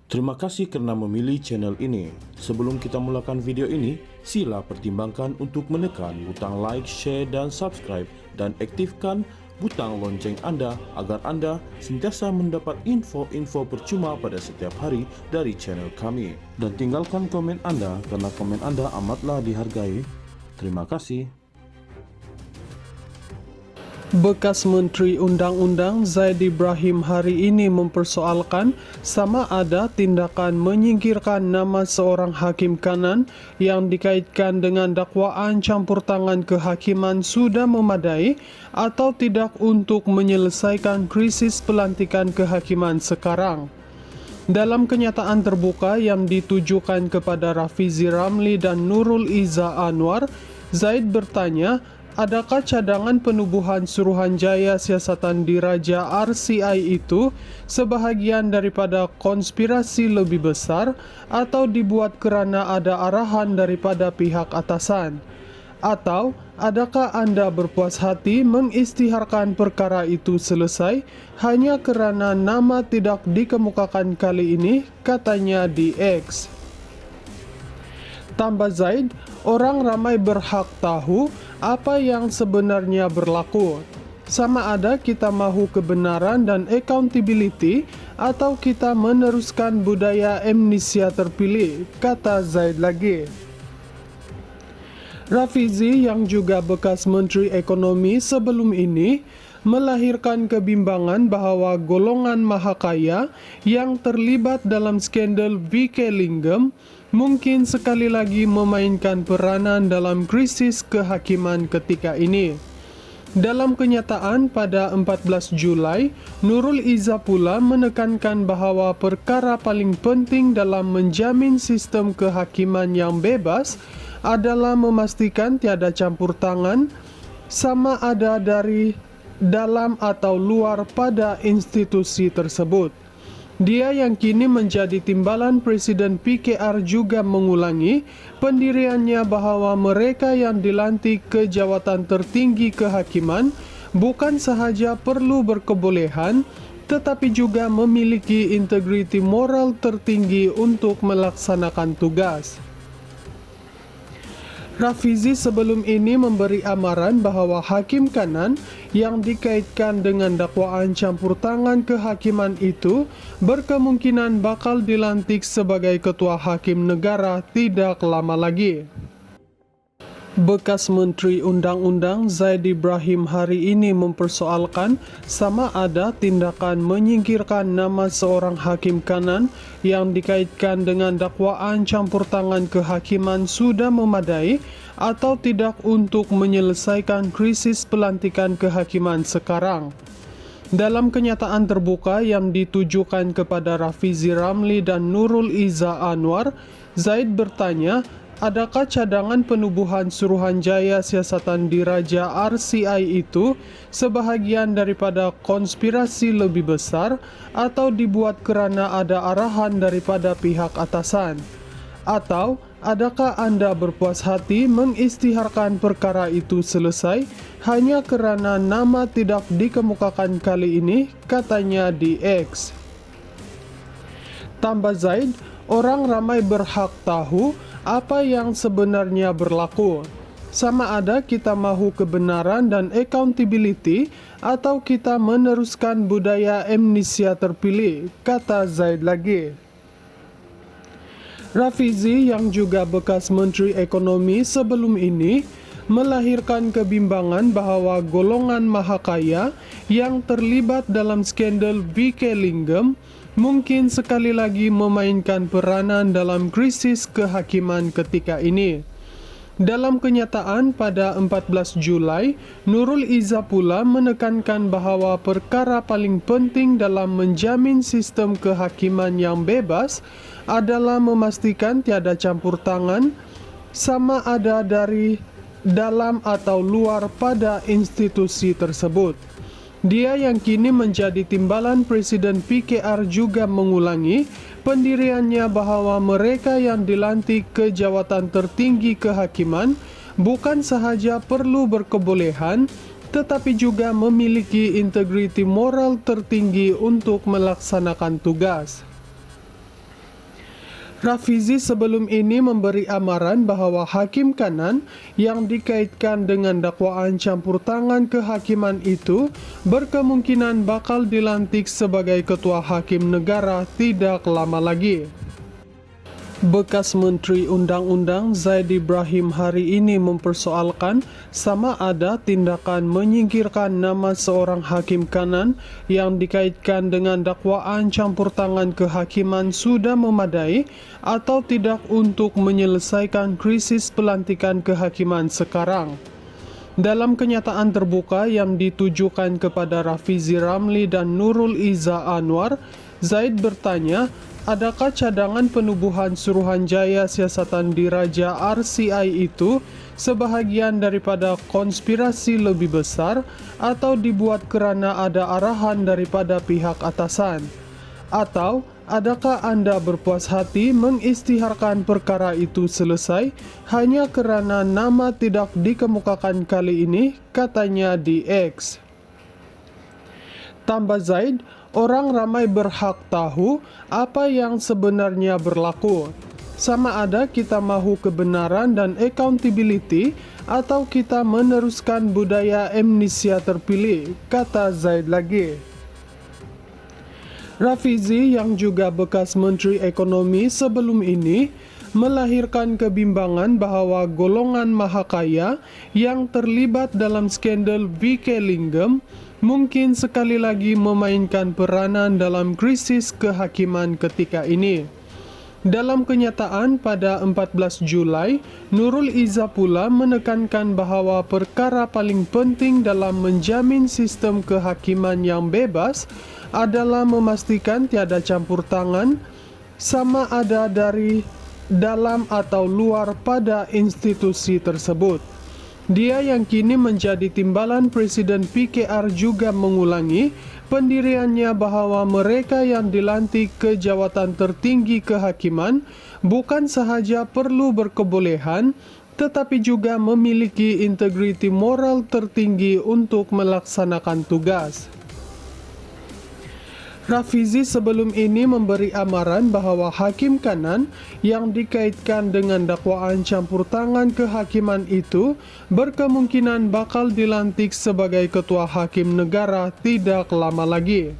Terima kasih karena memilih channel ini. Sebelum kita mulakan video ini, sila pertimbangkan untuk menekan butang like, share, dan subscribe, dan aktifkan butang lonceng Anda agar Anda sentiasa mendapat info-info percuma pada setiap hari dari channel kami. Dan tinggalkan komen Anda karena komen Anda amatlah dihargai. Terima kasih. Bekas Menteri Undang-Undang Zaid Ibrahim hari ini mempersoalkan sama ada tindakan menyingkirkan nama seorang hakim kanan yang dikaitkan dengan dakwaan campur tangan kehakiman sudah memadai atau tidak untuk menyelesaikan krisis pelantikan kehakiman sekarang. Dalam kenyataan terbuka yang ditujukan kepada Rafizi Ramli dan Nurul Iza Anwar, Zaid bertanya, adakah cadangan penubuhan Suruhanjaya Siasatan Diraja RCI itu sebahagian daripada konspirasi lebih besar atau dibuat kerana ada arahan daripada pihak atasan? Atau adakah Anda berpuas hati mengisytiharkan perkara itu selesai hanya kerana nama tidak dikemukakan kali ini, katanya di X. Tambah Zaid, orang ramai berhak tahu apa yang sebenarnya berlaku. Sama ada kita mahu kebenaran dan accountability atau kita meneruskan budaya amnesia terpilih, kata Zaid lagi. Rafizi yang juga bekas Menteri Ekonomi sebelum ini melahirkan kebimbangan bahawa golongan mahakaya yang terlibat dalam skandal VK Lingam mungkin sekali lagi memainkan peranan dalam krisis kehakiman ketika ini. Dalam kenyataan pada 14 Julai, Nurul Iza pula menekankan bahawa perkara paling penting dalam menjamin sistem kehakiman yang bebas adalah memastikan tiada campur tangan sama ada dari dalam atau luar pada institusi tersebut. Dia yang kini menjadi timbalan Presiden PKR juga mengulangi pendiriannya bahawa mereka yang dilantik ke jawatan tertinggi kehakiman bukan sahaja perlu berkebolehan tetapi juga memiliki integriti moral tertinggi untuk melaksanakan tugas. Rafizi sebelum ini memberi amaran bahawa hakim kanan yang dikaitkan dengan dakwaan campur tangan kehakiman itu berkemungkinan bakal dilantik sebagai ketua hakim negara tidak lama lagi. Bekas Menteri Undang-Undang Zaid Ibrahim hari ini mempersoalkan sama ada tindakan menyingkirkan nama seorang hakim kanan yang dikaitkan dengan dakwaan campur tangan kehakiman sudah memadai atau tidak untuk menyelesaikan krisis pelantikan kehakiman sekarang. Dalam kenyataan terbuka yang ditujukan kepada Rafizi Ramli dan Nurul Iza Anwar, Zaid bertanya, adakah cadangan penubuhan Suruhanjaya Siasatan Diraja RCI itu sebahagian daripada konspirasi lebih besar atau dibuat kerana ada arahan daripada pihak atasan? Atau adakah Anda berpuas hati mengisytiharkan perkara itu selesai hanya kerana nama tidak dikemukakan kali ini, katanya di X. Tambah Zaid, orang ramai berhak tahu apa yang sebenarnya berlaku. Sama ada kita mahu kebenaran dan accountability atau kita meneruskan budaya amnesia terpilih, kata Zaid lagi. Rafizi yang juga bekas Menteri Ekonomi sebelum ini melahirkan kebimbangan bahawa golongan mahakaya yang terlibat dalam skandal VK Lingam mungkin sekali lagi memainkan peranan dalam krisis kehakiman ketika ini. Dalam kenyataan pada 14 Julai, Nurul Iza pula menekankan bahawa perkara paling penting dalam menjamin sistem kehakiman yang bebas adalah memastikan tiada campur tangan sama ada dari dalam atau luar pada institusi tersebut. Dia yang kini menjadi timbalan Presiden PKR juga mengulangi pendiriannya bahawa mereka yang dilantik ke jawatan tertinggi kehakiman bukan sahaja perlu berkebolehan tetapi juga memiliki integriti moral tertinggi untuk melaksanakan tugas. Rafizi sebelum ini memberi amaran bahwa hakim kanan yang dikaitkan dengan dakwaan campur tangan kehakiman itu berkemungkinan bakal dilantik sebagai ketua hakim negara tidak lama lagi. Bekas Menteri Undang-Undang Zaid Ibrahim hari ini mempersoalkan sama ada tindakan menyingkirkan nama seorang hakim kanan yang dikaitkan dengan dakwaan campur tangan kehakiman sudah memadai atau tidak untuk menyelesaikan krisis pelantikan kehakiman sekarang. Dalam kenyataan terbuka yang ditujukan kepada Rafizi Ramli dan Nurul Iza Anwar, Zaid bertanya, adakah cadangan penubuhan Suruhanjaya Siasatan Diraja RCI itu sebahagian daripada konspirasi lebih besar atau dibuat kerana ada arahan daripada pihak atasan? Atau adakah Anda berpuas hati mengisytiharkan perkara itu selesai hanya kerana nama tidak dikemukakan kali ini, katanya di X. Tambah Zaid, orang ramai berhak tahu apa yang sebenarnya berlaku. Sama ada kita mahu kebenaran dan accountability atau kita meneruskan budaya amnesia terpilih, kata Zaid lagi. Rafizi yang juga bekas Menteri Ekonomi sebelum ini melahirkan kebimbangan bahawa golongan mahakaya yang terlibat dalam skandal VK Lingam mungkin sekali lagi memainkan peranan dalam krisis kehakiman ketika ini. Dalam kenyataan pada 14 Julai, Nurul Iza pula menekankan bahawa perkara paling penting dalam menjamin sistem kehakiman yang bebas adalah memastikan tiada campur tangan sama ada dari dalam atau luar pada institusi tersebut. Dia yang kini menjadi timbalan Presiden PKR juga mengulangi pendiriannya bahawa mereka yang dilantik ke jawatan tertinggi kehakiman bukan sahaja perlu berkebolehan tetapi juga memiliki integriti moral tertinggi untuk melaksanakan tugas. Rafizi sebelum ini memberi amaran bahawa hakim kanan yang dikaitkan dengan dakwaan campur tangan kehakiman itu berkemungkinan bakal dilantik sebagai ketua hakim negara tidak lama lagi.